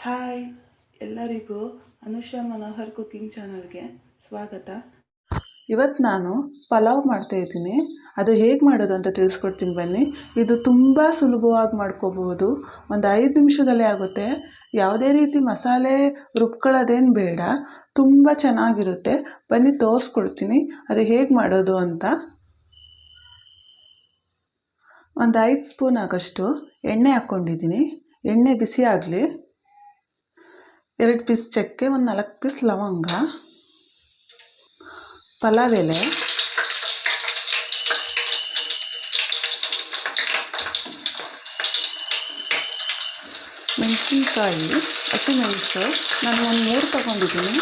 Hi ಎಲ್ಲರಿಗೂ Anusha Manohar cooking ಚಾನಲ್ಗೆ ಸ್ವಾಗತ. ಇವತ್ತು ನಾನು ಪಲಾವ್ ಮಾಡ್ತಾ ಇದ್ದೀನಿ. ಅದು ಹೇಗೆ ಮಾಡೋದು ಅಂತ ತಿಳಿಸ್ಕೊಡ್ತೀನಿ ಬನ್ನಿ. ಇದು ತುಂಬ ಸುಲಭವಾಗಿ ಮಾಡ್ಕೋಬಹುದು. ಒಂದು 5 ನಿಮಿಷದಲ್ಲೇ ಆಗುತ್ತೆ. ಯಾವುದೇ ರೀತಿ ಮಸಾಲೆ ರುಬ್ಕೊಳ್ಳೋದೇನು ಬೇಡ, ತುಂಬ ಚೆನ್ನಾಗಿರುತ್ತೆ. ಬನ್ನಿ ತೋರಿಸ್ಕೊಡ್ತೀನಿ ಅದು ಹೇಗೆ ಮಾಡೋದು ಅಂತ. ಒಂದು 5 ಸ್ಪೂನ್ ಆಗಷ್ಟು ಎಣ್ಣೆ ಹಾಕ್ಕೊಂಡಿದ್ದೀನಿ. ಎಣ್ಣೆ ಬಿಸಿ ಆಗಲಿ. 2 ಪೀಸ್ ಚಕ್ಕೆ, ಒಂದು 4 ಪೀಸ್ ಲವಂಗ, ಪಲಾವ್ ಎಲೆ, ಮೆಣಸಿನ್ಕಾಯಿ, ಹಸಿಮೆಣಸು ನಾನು ಒಂದು 3 ತಗೊಂಡಿದ್ದೀನಿ,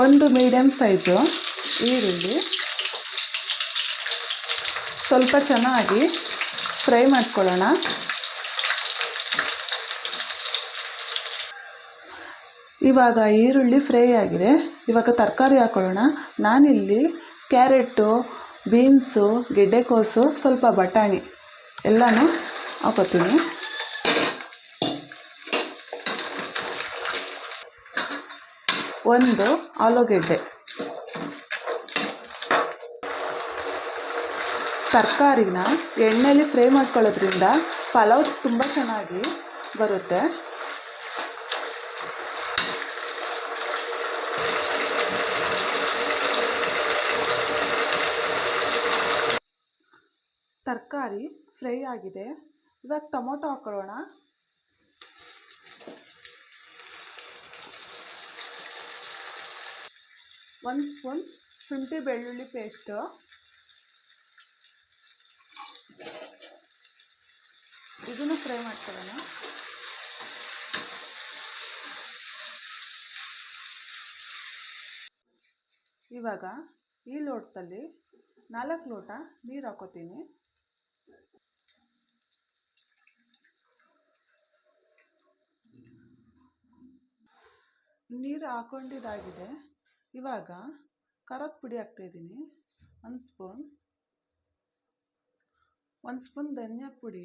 ಒಂದು ಮೀಡಿಯಮ್ ಸೈಜು ಈರುಳ್ಳಿ. ಸ್ವಲ್ಪ ಚೆನ್ನಾಗಿ ಫ್ರೈ ಮಾಡ್ಕೊಳ್ಳೋಣ. ಇವಾಗ ಈರುಳ್ಳಿ ಫ್ರೈ ಆಗಿದೆ. ಇವಾಗ ತರಕಾರಿ ಹಾಕೊಳ್ಳೋಣ. ನಾನಿಲ್ಲಿ ಕ್ಯಾರೆಟು, ಬೀನ್ಸು, ಗೆಡ್ಡೆಕೋಸು, ಸ್ವಲ್ಪ ಬಟಾಣಿ ಎಲ್ಲನೂ ಹಾಕೋತೀನಿ. ಒಂದು ಆಲೂಗೆಡ್ಡೆ. ತರಕಾರಿನ ಎಣ್ಣೆಯಲ್ಲಿ ಫ್ರೈ ಮಾಡ್ಕೊಳ್ಳೋದ್ರಿಂದ ಪಲಾವ್ ತುಂಬ ಚೆನ್ನಾಗಿ ಬರುತ್ತೆ. ತರಕಾರಿ ಫ್ರೈ ಆಗಿದೆ. ಇವಾಗ ಟೊಮೊಟೊ ಹಾಕೊಳ್ಳೋಣ. ಒಂದು ಸ್ಪೂನ್ ಶುಂಠಿ ಬೆಳ್ಳುಳ್ಳಿ ಪೇಸ್ಟು, ಇದನ್ನು ಫ್ರೈ ಮಾಡ್ಕೊಳ್ಳೋಣ. ಇವಾಗ ಈ ಲೋಟದಲ್ಲಿ 4 ಲೋಟ ನೀರು ಹಾಕೋತೀನಿ. ನೀರು ಹಾಕೊಂಡಿದ್ದಾಗಿದೆ. ಇವಾಗ ಖಾರದ ಪುಡಿ ಹಾಕ್ತಾಯಿದ್ದೀನಿ. 1 ಸ್ಪೂನ್. 1 ಸ್ಪೂನ್ ಧನಿಯಾ ಪುಡಿ,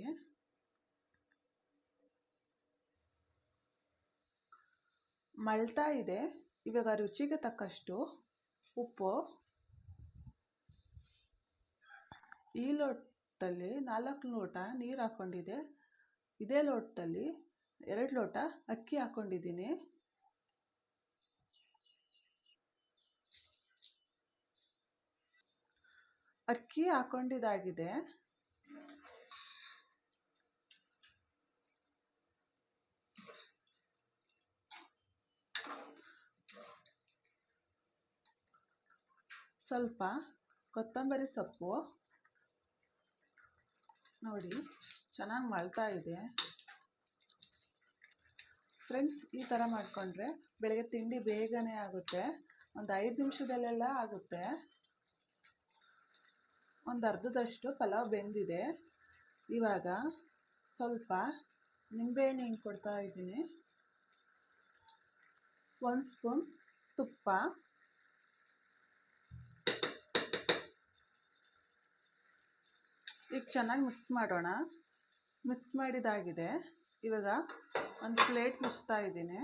ಮಳ್ತಾ ಇದೆ. ಇವಾಗ ರುಚಿಗೆ ತಕ್ಕಷ್ಟು ಉಪ್ಪು. ಈ ಲೋಟದಲ್ಲಿ 4 ಲೋಟ ನೀರು ಹಾಕ್ಕೊಂಡಿದ್ದೆ. ಇದೇ ಲೋಟದಲ್ಲಿ 2 ಲೋಟ ಅಕ್ಕಿ ಹಾಕ್ಕೊಂಡಿದ್ದೀನಿ. ಅಕ್ಕಿ ಹಾಕ್ಕೊಂಡಿದ್ದಾಗಿದೆ. ಸ್ವಲ್ಪ ಕೊತ್ತಂಬರಿ ಸೊಪ್ಪು. ನೋಡಿ ಚೆನ್ನಾಗಿ ಮಳ್ತಾ ಇದೆ. ಫ್ರೆಂಡ್ಸ್, ಈ ಥರ ಮಾಡಿಕೊಂಡ್ರೆ ಬೆಳಗ್ಗೆ ತಿಂಡಿ ಬೇಗನೆ ಆಗುತ್ತೆ. ಒಂದು 5 ನಿಮಿಷದಲ್ಲೆಲ್ಲ ಆಗುತ್ತೆ. ಒಂದು ಅರ್ಧದಷ್ಟು ಪಲಾವ್ ಬೆಂದಿದೆ. ಇವಾಗ ಸ್ವಲ್ಪ ನಿಂಬೆಹಣ್ಣು ಹಿಂಡ್ಕೊಡ್ತಾ ಇದ್ದೀನಿ. 1 ಸ್ಪೂನ್ ತುಪ್ಪ, ಈಗ ಚೆನ್ನಾಗಿ ಮಿಕ್ಸ್ ಮಾಡೋಣ. ಮಿಕ್ಸ್ ಮಾಡಿದಾಗಿದೆ. ಇವಾಗ ಒಂದು ಪ್ಲೇಟ್ ಮುಚ್ತಾ ಇದ್ದೀನಿ.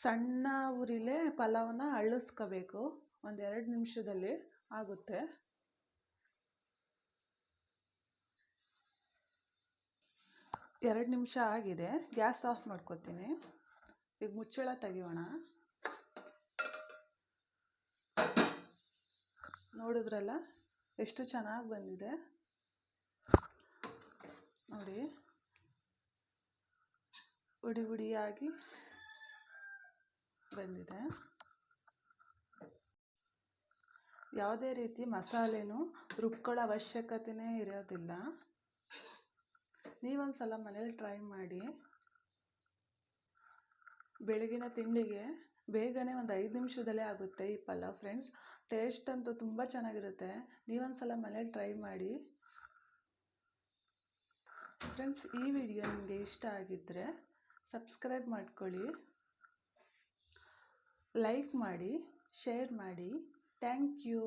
ಸಣ್ಣ ಉರಿಲೇ ಪಲಾವನ್ನ ಅಳ್ಳಿಸ್ಕೋಬೇಕು. ಒಂದು 2 ನಿಮಿಷದಲ್ಲಿ ಆಗುತ್ತೆ. ಎರಡು ನಿಮಿಷ ಆಗಿದೆ. ಗ್ಯಾಸ್ ಆಫ್ ಮಾಡ್ಕೊತೀನಿ. ಈಗ ಮುಚ್ಚಳ ತೆಗಿಯೋಣ. ನೋಡಿದ್ರಲ್ಲ ಎಷ್ಟು ಚೆನ್ನಾಗಿ ಬಂದಿದೆ ನೋಡಿ. ಉಡಿ ಉಡಿಯಾಗಿ ಬಂದಿದೆ. ಯಾವುದೇ ರೀತಿ ಮಸಾಲೆನೂ ರುಬ್ಕೊಳ್ಳೋ ಅವಶ್ಯಕತೆನೇ ಇರೋದಿಲ್ಲ. ನೀವೊಂದ್ಸಲ ಮನೇಲಿ ಟ್ರೈ ಮಾಡಿ. ಬೆಳಗಿನ ತಿಂಡಿಗೆ ಬೇಗನೆ ಒಂದು 5 ನಿಮಿಷದಲ್ಲೇ ಆಗುತ್ತೆ ಈ ಪಲಾವ್. ಫ್ರೆಂಡ್ಸ್, ಟೇಸ್ಟ್ ಅಂತೂ ತುಂಬ ಚೆನ್ನಾಗಿರುತ್ತೆ. ನೀವೊಂದ್ಸಲ ಮನೇಲಿ ಟ್ರೈ ಮಾಡಿ. ಫ್ರೆಂಡ್ಸ್, ಈ ವಿಡಿಯೋ ನಿಮಗೆ ಇಷ್ಟ ಆಗಿದ್ದರೆ ಸಬ್ಸ್ಕ್ರೈಬ್ ಮಾಡ್ಕೊಳ್ಳಿ, ಲೈಕ್ ಮಾಡಿ, ಶೇರ್ ಮಾಡಿ. Thank you.